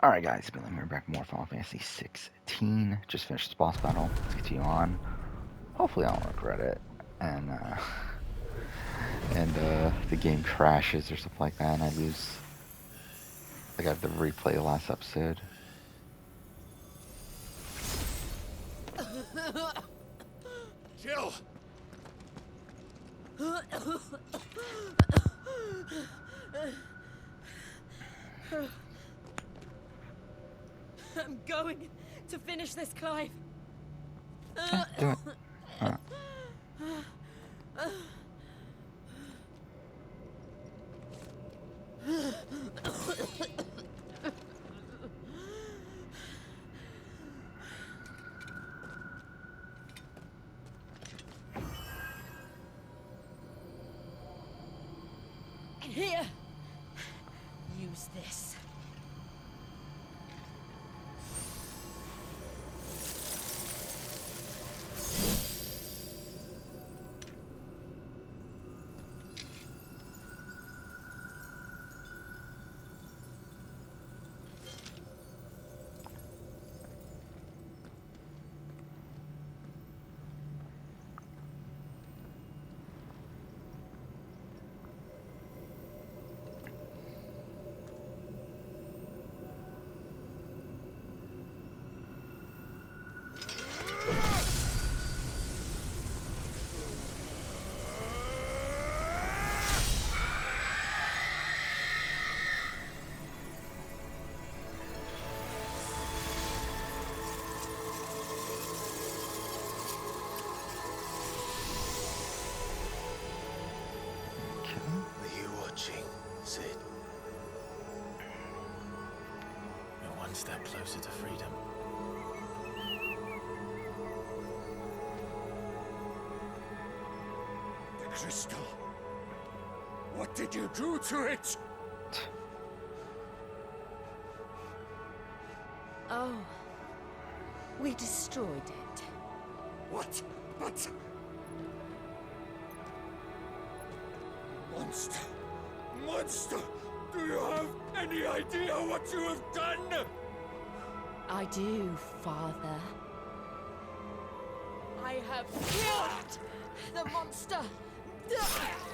Alright guys, Billy here, back with more Final Fantasy 16. Just finished this boss battle. Let's continue on. Hopefully I don't regret it. And the game crashes or something like that and I lose. Like I have to replay the last episode. Jill! I'm going to finish this, Clive. Yeah, do it. Here. Use this. Are you watching, Sid? You're one step closer to freedom. The crystal. What did you do to it? Oh. We destroyed it. What? But... Monster! Monster! Do you have any idea what you have done? I do, Father. I have killed the monster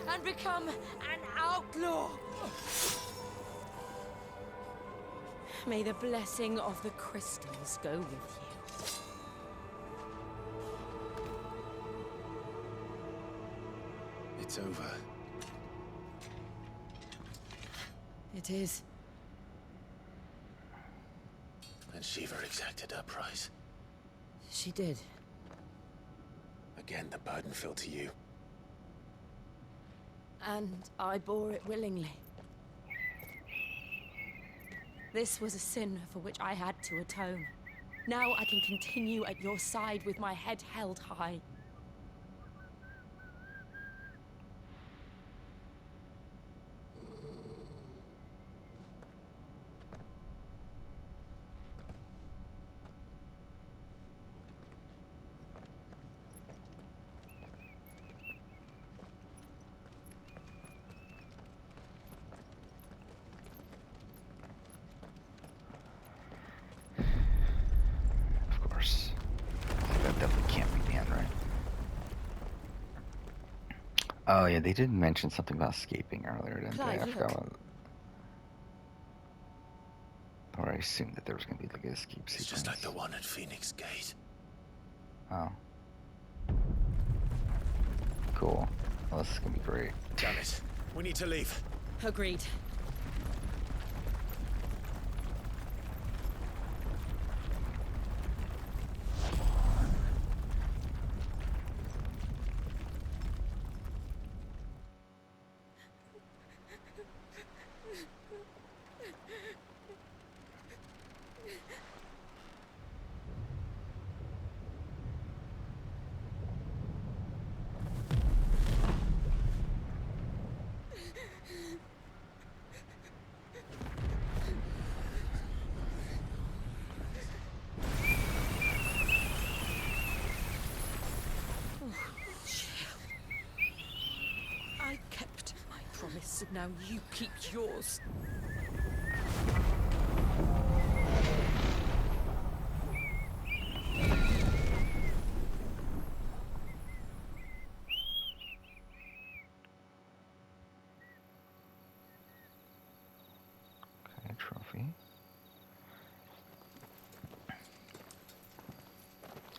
and become an outlaw. May the blessing of the crystals go with you. It's over. It is. And Shiva exacted her price. She did. Again, the burden fell to you. And I bore it willingly. This was a sin for which I had to atone. Now I can continue at your side with my head held high. Of course. That definitely can't be the end, right? Oh yeah, they did mention something about escaping earlier, didn't they? Clive, I forgot look. what... Or I assumed that there was going to be like an escape sequence. It's just like the one at Phoenix Gate. Oh. Cool. Well, this is going to be great. Damn it. We need to leave. Agreed. Now you keep yours.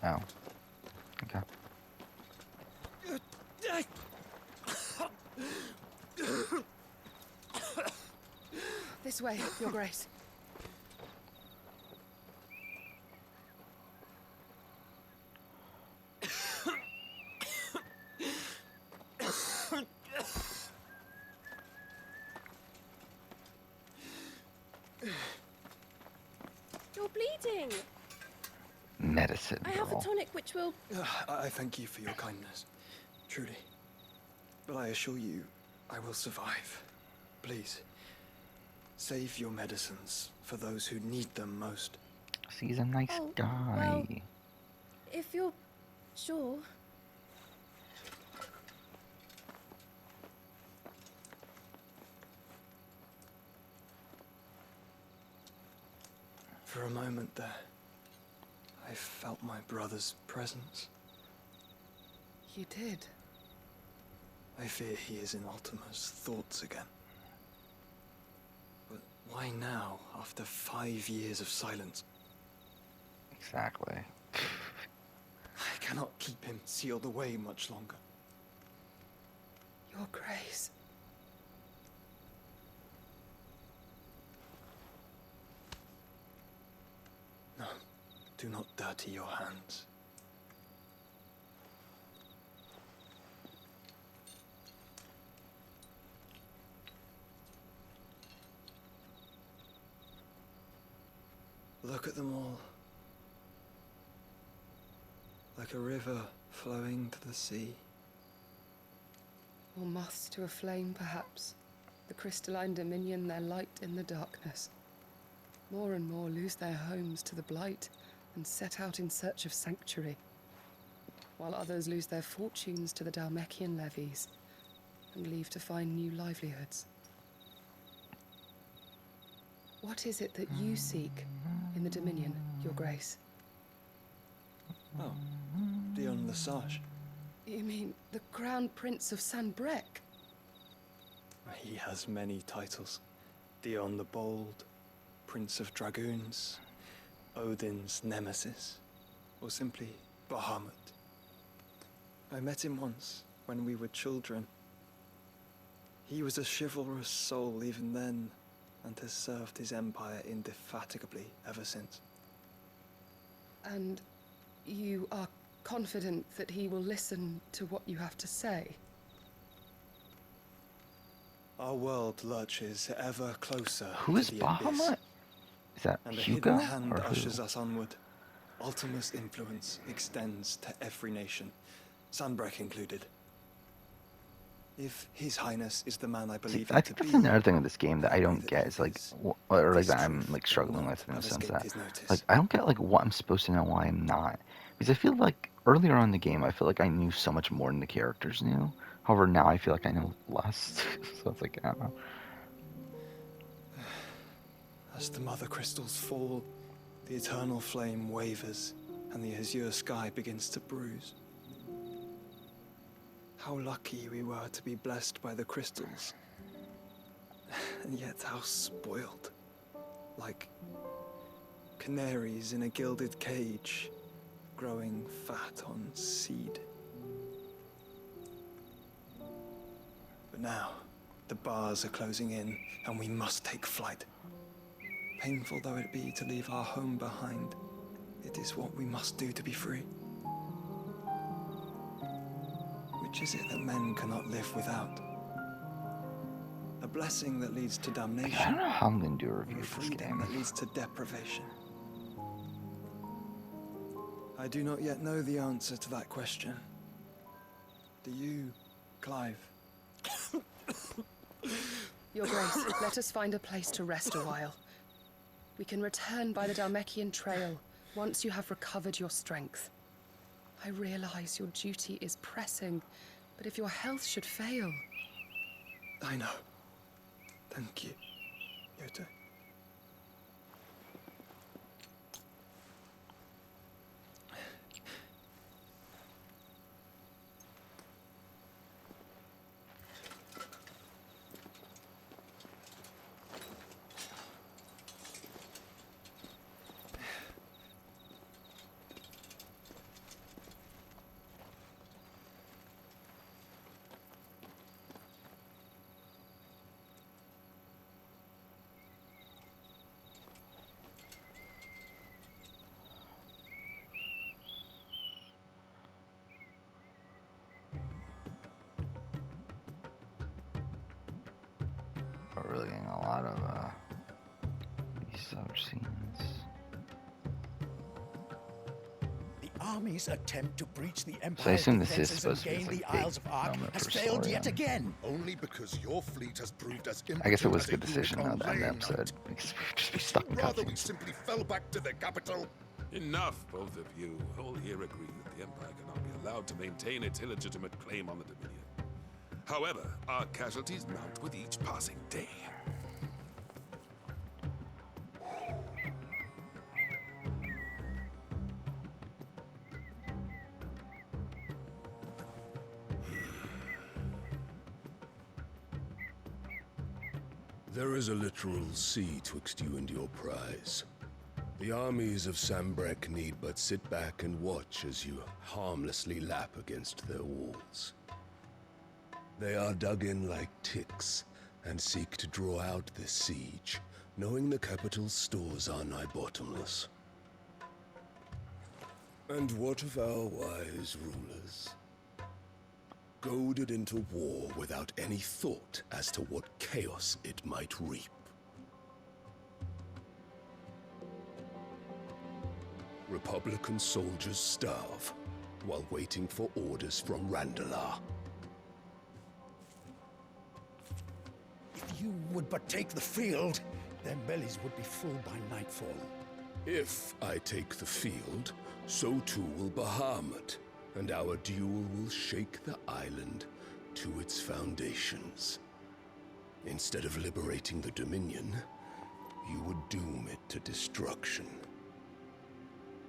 Oh. Okay. This way, Your Grace. You're bleeding. Medicine I have a girl. tonic which will... I thank you for your kindness, truly. But I assure you, I will survive. Please, save your medicines for those who need them most. He's a nice Oh, guy. well, if you're sure. For a moment there, I felt my brother's presence. You did. I fear he is in Ultima's thoughts again. But why now, after 5 years of silence? Exactly. I cannot keep him sealed away much longer. Your Grace. No, do not dirty your hands. Look at them all. Like a river flowing to the sea. Or moths to a flame, perhaps. The crystalline dominion their light in the darkness. More and more lose their homes to the blight and set out in search of sanctuary, while others lose their fortunes to the Dalmekian levies and leave to find new livelihoods. What is it that you seek in the Dominion, Your Grace? Oh, Dion Lesage. You mean the Crown Prince of Sanbrec? He has many titles. Dion the Bold, Prince of Dragoons, Odin's Nemesis, or simply Bahamut. I met him once, when we were children. He was a chivalrous soul even then, and has served his empire indefatigably ever since. And you are confident that he will listen to what you have to say? Our world lurches ever closer Who is to the abyss, Bahamut? Is that and a Hugo hidden hand or who? ushers us onward. Ultima's influence extends to every nation, Sanbrec included. If His Highness is the man I believe him I to think be, that's another thing with this game that I I don't pray get. that Is like, his- or like this that I'm truth like will struggling not with in the have sense escaped that, his notice. like, I don't get like what I'm supposed to know, why I'm not. Because I feel like earlier on in the game, I feel like I knew so much more than the characters knew. However, now I feel like I know less. So it's like, I don't know. As the mother crystals fall, the eternal flame wavers, and the azure sky begins to bruise. How lucky we were to be blessed by the crystals. And yet how spoiled. Like canaries in a gilded cage, growing fat on seed. But now, the bars are closing in, and we must take flight. Painful though it be to leave our home behind, it is what we must do to be free. Which is it that men cannot live without? A blessing that leads to I damnation, don't know how I'm gonna do a or review a for this freedom game. that leads to deprivation? I do not yet know the answer to that question. Do you, Clive? Your Grace, let us find a place to rest a while. We can return by the Dalmekian trail once you have recovered your strength. I realize your duty is pressing, but if your health should fail... I know. Thank you, Yoto. Scenes. The army's attempt to breach the So I Empire's assume this is defenses and supposed to be gain this, the like, big Isles of Ark moment has for failed story, yet and again. Only because your fleet has proved as I guess it impotent was as a good a decision unit though on to end the laying episode night. because we'd just be stuck in Rather we cutscenes. simply fell back to the capital. Enough, both of you. All here agree that the Empire cannot be allowed to maintain its illegitimate claim on the Dominion. However, our casualties mount with each passing day. There is a literal sea twixt you and your prize. The armies of Sambrek need but sit back and watch as you harmlessly lap against their walls. They are dug in like ticks and seek to draw out this siege, knowing the capital's stores are nigh bottomless. And what of our wise rulers? Goaded into war without any thought as to what chaos it might reap. Republican soldiers starve while waiting for orders from Randalar. If you would but take the field, their bellies would be full by nightfall. If I take the field, so too will Bahamut, and our duel will shake the island to its foundations. Instead of liberating the Dominion, you would doom it to destruction.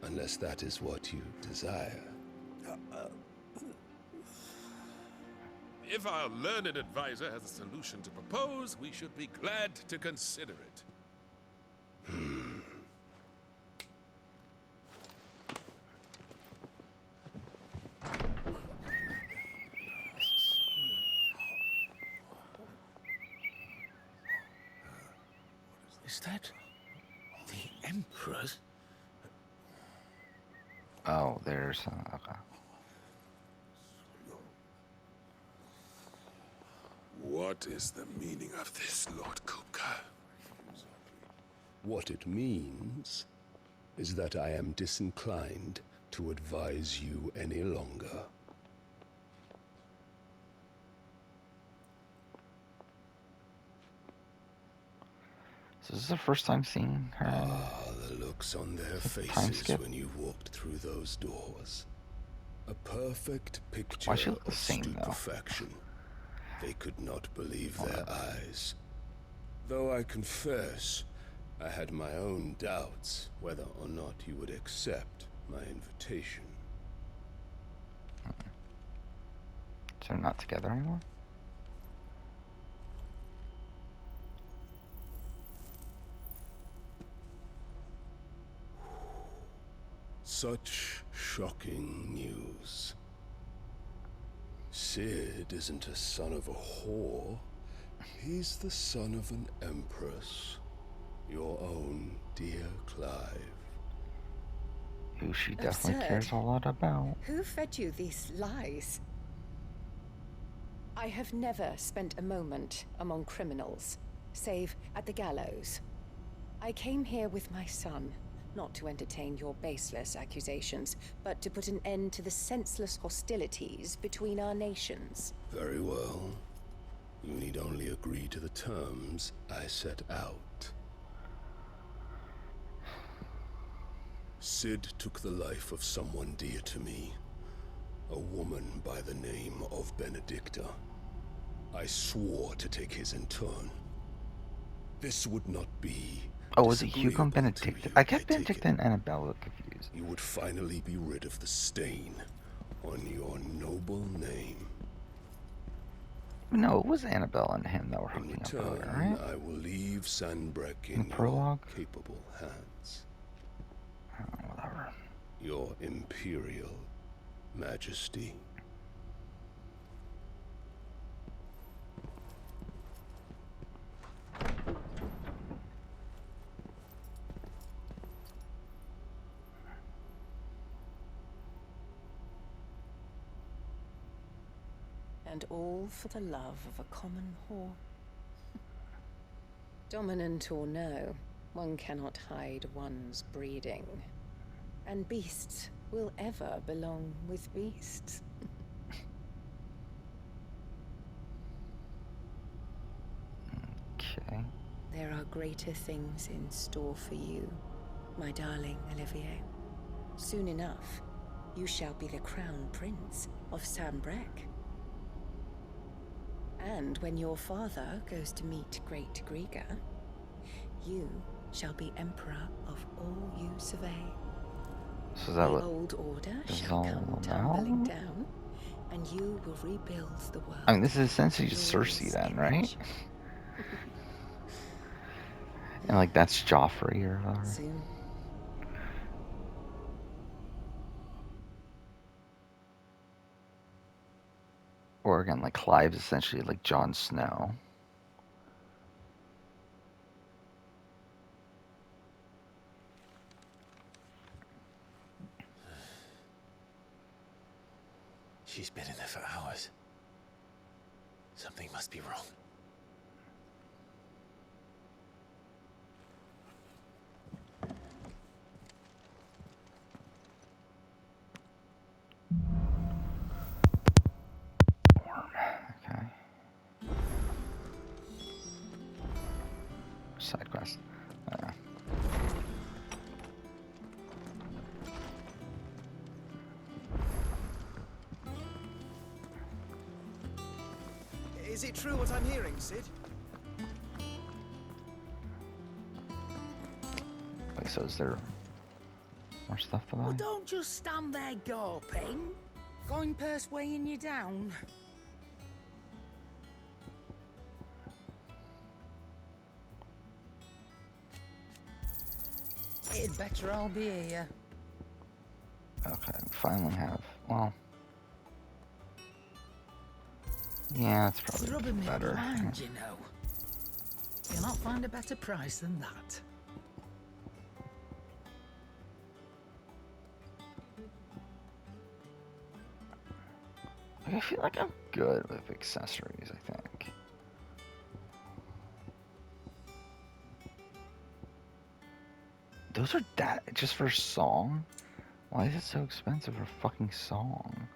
Unless that is what you desire. If our learned advisor has a solution to propose, we should be glad to consider it. Is that the Emperor's? Oh, there's okay. What is the meaning of this, Lord Kupka? What it means is that I am disinclined to advise you any longer. So this is the first time seeing her. Ah, the looks on their Time faces skip? when you walked through those doors. A perfect picture Why she look the of same, though? stupefaction. They could not believe their eyes. Though I confess, I had my own doubts whether or not you would accept my invitation. So they're not together anymore? Such shocking news. Sid isn't a son of a whore. He's the son of an empress. Your own dear Clive. Who she definitely Absurd. cares a lot about. Who fed you these lies? I have never spent a moment among criminals, save at the gallows. I came here with my son, not to entertain your baseless accusations, but to put an end to the senseless hostilities between our nations. Very well. You need only agree to the terms I set out. Sid took the life of someone dear to me, a woman by the name of Benedicta. I swore to take his in turn. This would not be Oh, was it Hugo and disagreeable to Benedict? you, I kept take Benedict it. and Annabella confused. You would finally be rid of the stain on your noble name. No, it was Annabelle and him that were In hooking up return, earlier, right? I will leave Sanbrek In in the your prologue? capable hands. Oh, whatever. Your Imperial Majesty. And all for the love of a common whore. Dominant or no, One cannot hide one's breeding. And beasts will ever belong with beasts. Okay. There are greater things in store for you, my darling Olivier. Soon enough, you shall be the crown prince of Sambrec. And when your father goes to meet Great Griga, you shall be emperor of all you survey. So is that the what old order this is shall all come about? tumbling down, and you will rebuild the world. I mean, this is essentially just in Cersei his then, image. right? And like that's Joffrey or whatever. Soon. Or again, like Clive's essentially like Jon Snow. She's been in there for hours. Something must be wrong. Okay. Side quest. Is it true what I'm hearing, Sid? Wait, so is there more stuff to buy? Well, don't just stand there gawping. Going purse weighing you down. It'd better all be here. Okay, we finally have. Well, yeah, it's It's probably rubbing me better. blind, you know. You'll not find a better price than that. I feel like I'm good with accessories, I think. Those are just for a song? Why is it so expensive for a fucking song?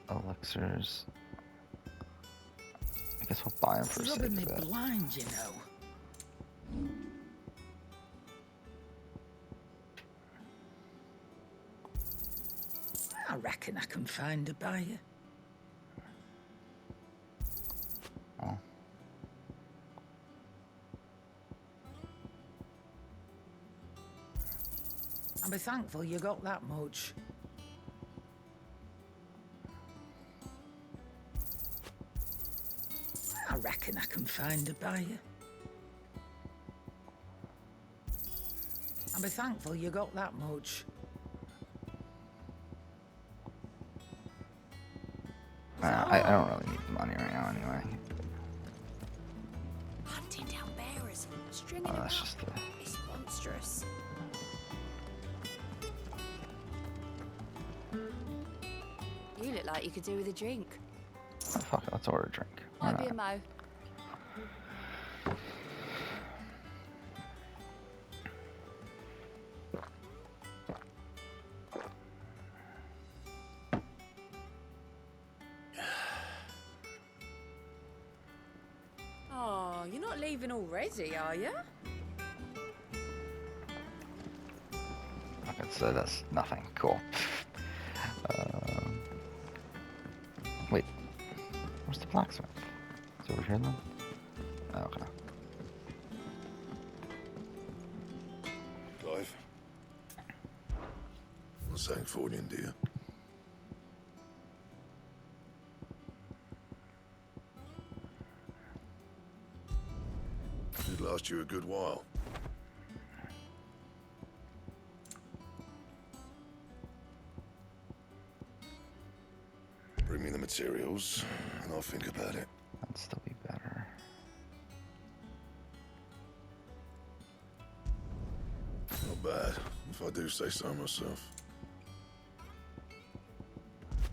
Elixirs. I guess we'll buy them for It's the sake rubbing me of it. blind, you know. I reckon I can find a buyer. Oh. I'll be thankful you got that much. I reckon I can find a buyer. I'll be thankful you got that much. I don't really need the money right now anyway. Hunting down bearers, stringing them That's up. just the... It's monstrous. You look like you could do with a drink. Oh, fuck it, let's order a drink. Why Might be a not? mo. Oh, you're not leaving already, are you? Okay, so that's nothing. Cool. Wait, where's the blacksmith? Is it over here then? Oh, okay. Clive. What's that for you, dear? It'd last you a good while. Bring me the materials, and I'll think about it. That'd still be better. Not bad, if I do say so myself.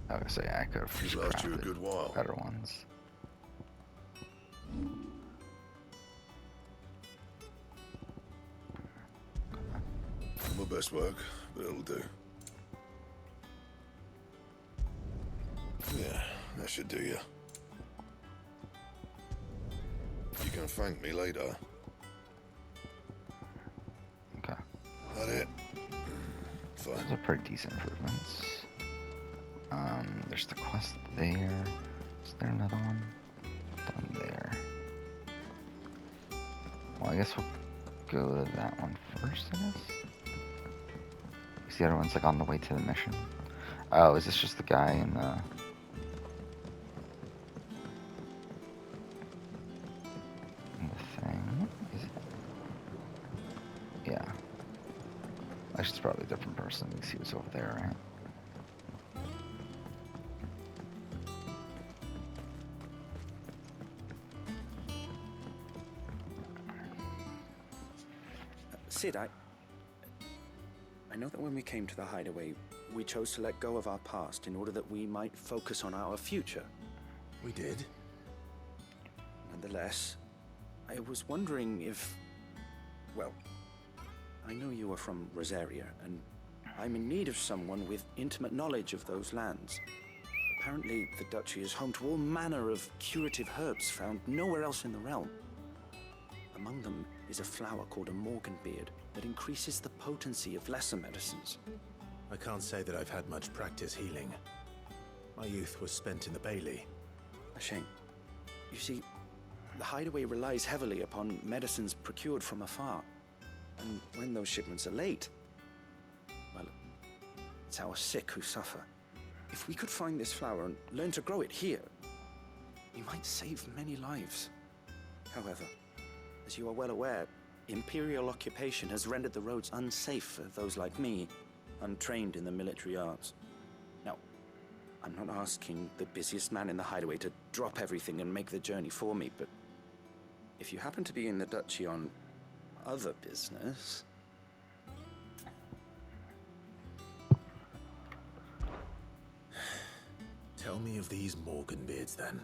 I would say I could have It'd last you a crafted good while. better ones. My best work, but it'll do. Yeah, that should do you. You can thank me later. Okay. That it? Fine. Those are pretty decent improvements. There's the quest there. Is there another one? Down there. Well, I guess we'll go to that one first, I guess. Because the other one's like on the way to the mission. Oh, is this just the guy in the... thing? Is it? Yeah. Actually, it's probably a different person. You see what's over there, right? Sid, I know that when we came to the hideaway, we chose to let go of our past in order that we might focus on our future. We did. Nonetheless, I was wondering if... Well, I know you are from Rosaria, and I'm in need of someone with intimate knowledge of those lands. Apparently, the duchy is home to all manner of curative herbs found nowhere else in the realm. Among them is a flower called a morganbeard that increases the potency of lesser medicines. I can't say that I've had much practice healing. My youth was spent in the Bailey. A shame. You see, the hideaway relies heavily upon medicines procured from afar. And when those shipments are late, well, it's our sick who suffer. If we could find this flower and learn to grow it here, we might save many lives. However, as you are well aware, Imperial occupation has rendered the roads unsafe for those like me, untrained in the military arts. Now, I'm not asking the busiest man in the hideaway to drop everything and make the journey for me, but if you happen to be in the duchy on other business... Tell me of these morganbeards, then.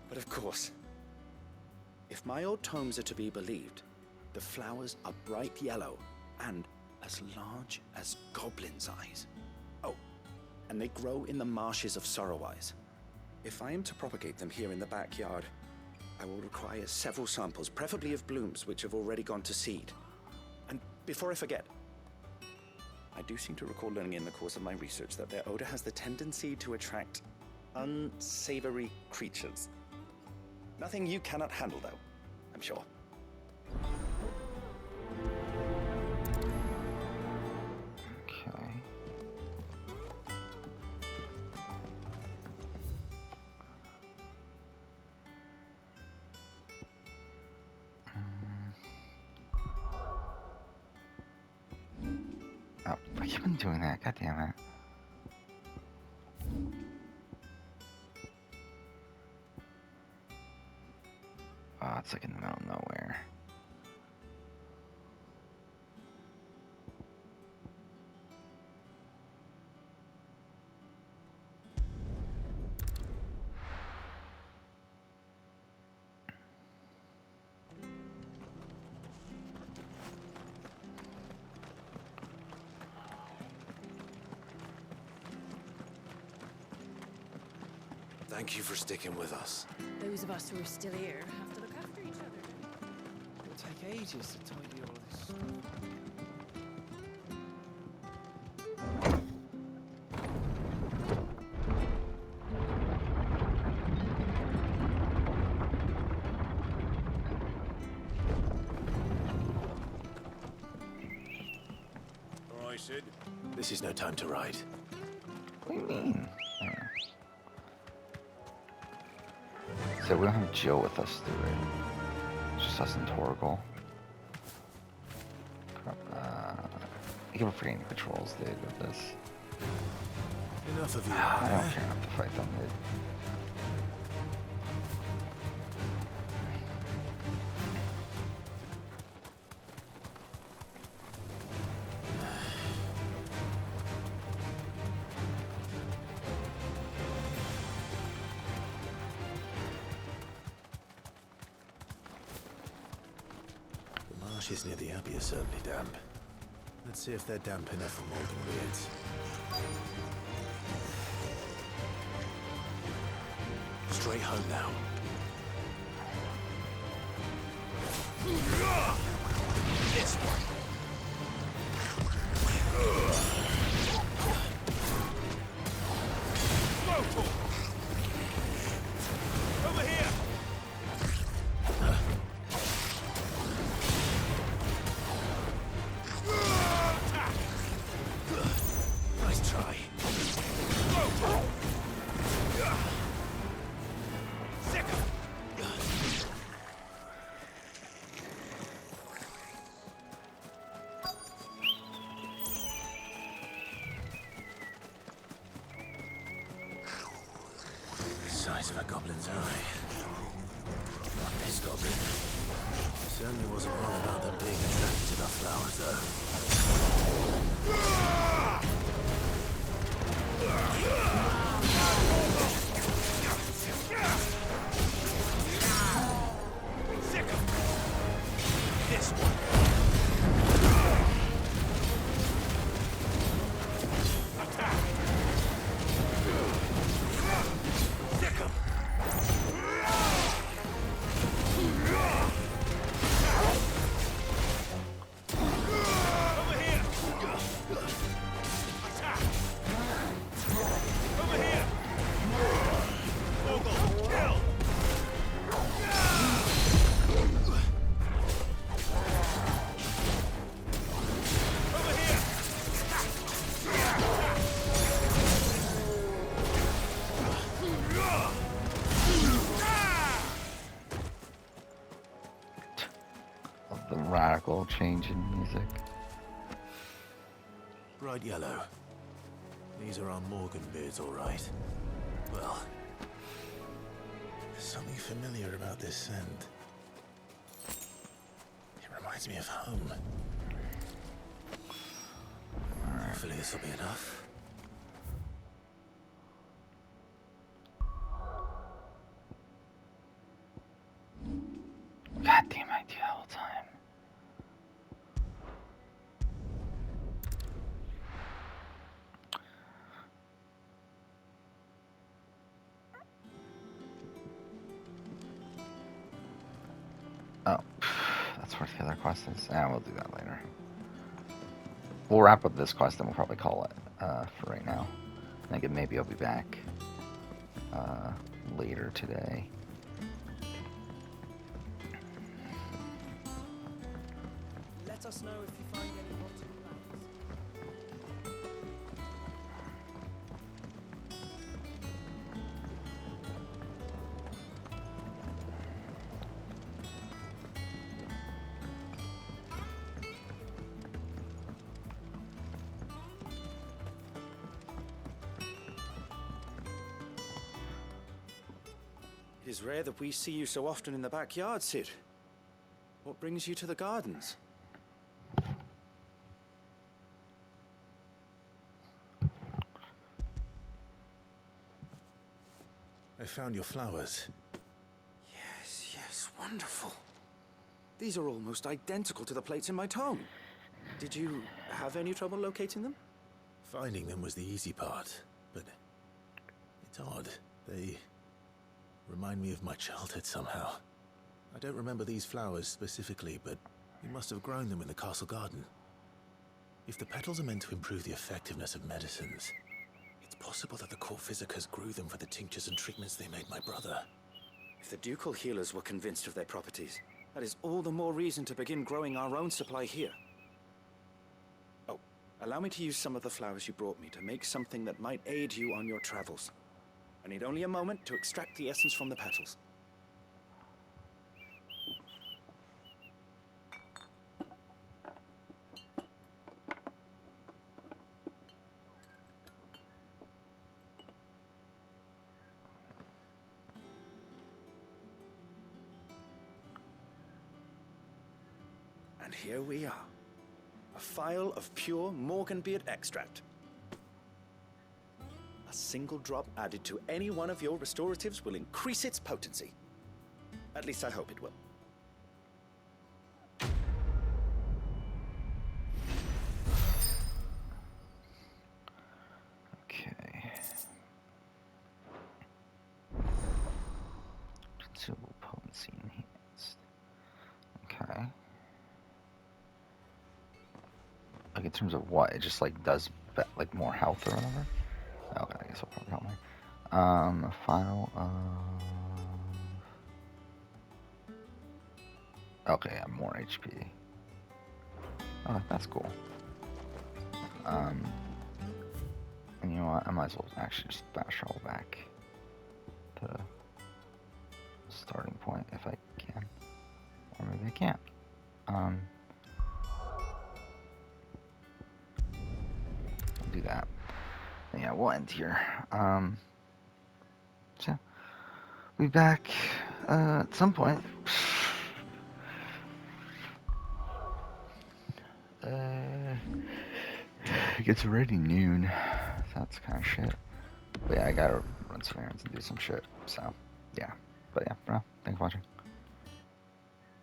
But of course. If my old tomes are to be believed, the flowers are bright yellow and as large as goblins' eyes. Oh, and they grow in the marshes of Sorrowise. If I am to propagate them here in the backyard, I will require several samples, preferably of blooms which have already gone to seed. And before I forget, I do seem to recall learning in the course of my research that their odor has the tendency to attract unsavory creatures. Nothing you cannot handle, though, I'm sure. Okay. Oh, I keep on doing that. God damn it. Oh, it's like in the middle of nowhere. Thank you for sticking with us. Those of us who are still here have to look after each other. It'll take ages to tidy all this stuff. All right, Sid. This is no time to ride. What do you mean? So we don't have Jill with us, do we? It's just us and Torgal. Crap. I keep forgetting the controls, dude, with this. Enough of you. I don't care enough to fight them, dude. The marshes near the Abbey are certainly damp. Let's see if they're damp enough for molding beards. Straight home now. This one. Over here. Nice try. Sick. Size of a goblin's eye. Not this goblin. Certainly wasn't wrong about them being attracted to the flowers, Sick of this one. Attack. Sick of. Over here. Attack. Over here. Ogle, kill. Over here. Of the radical change in music. Bright yellow. These are our Morgan beards, all right. Well, there's something familiar about this scent. It reminds me of home. Hopefully this will be enough. Goddamn idea the whole time. Oh, that's where the other quest is. Yeah, we'll do that later. We'll wrap up this quest and we'll probably call it for right now. I think maybe I'll be back later today. Let us know if you find any rotten plants. It is rare that we see you so often in the backyard, Cid. What brings you to the gardens? I found your flowers. Yes, yes, wonderful. These are almost identical to the plates in my tome. Did you have any trouble locating them? Finding them was the easy part, but it's odd. They remind me of my childhood somehow. I don't remember these flowers specifically, but you must have grown them in the castle garden. If the petals are meant to improve the effectiveness of medicines, it's possible that the court physicers grew them for the tinctures and treatments they made my brother. If the ducal healers were convinced of their properties, that is all the more reason to begin growing our own supply here. Oh, allow me to use some of the flowers you brought me to make something that might aid you on your travels. I need only a moment to extract the essence from the petals. And here we are. A phial of pure Morganbeard extract. A single drop added to any one of your restoratives will increase its potency. At least I hope it will. Consumable potency enhanced. Okay. Like in terms of what? It just like does like more health or whatever? Okay, I guess I'll probably help me. Final okay, yeah, more HP. Oh, that's cool. And you know what? I might as well actually just fast travel back to the starting point if I can. Or maybe I can't. I'll do that. And yeah, we'll end here. So we'll be back at some point. It gets already noon. That's kind of shit. But yeah, I gotta run some errands and do some shit. So yeah. But yeah, for now, thanks for watching.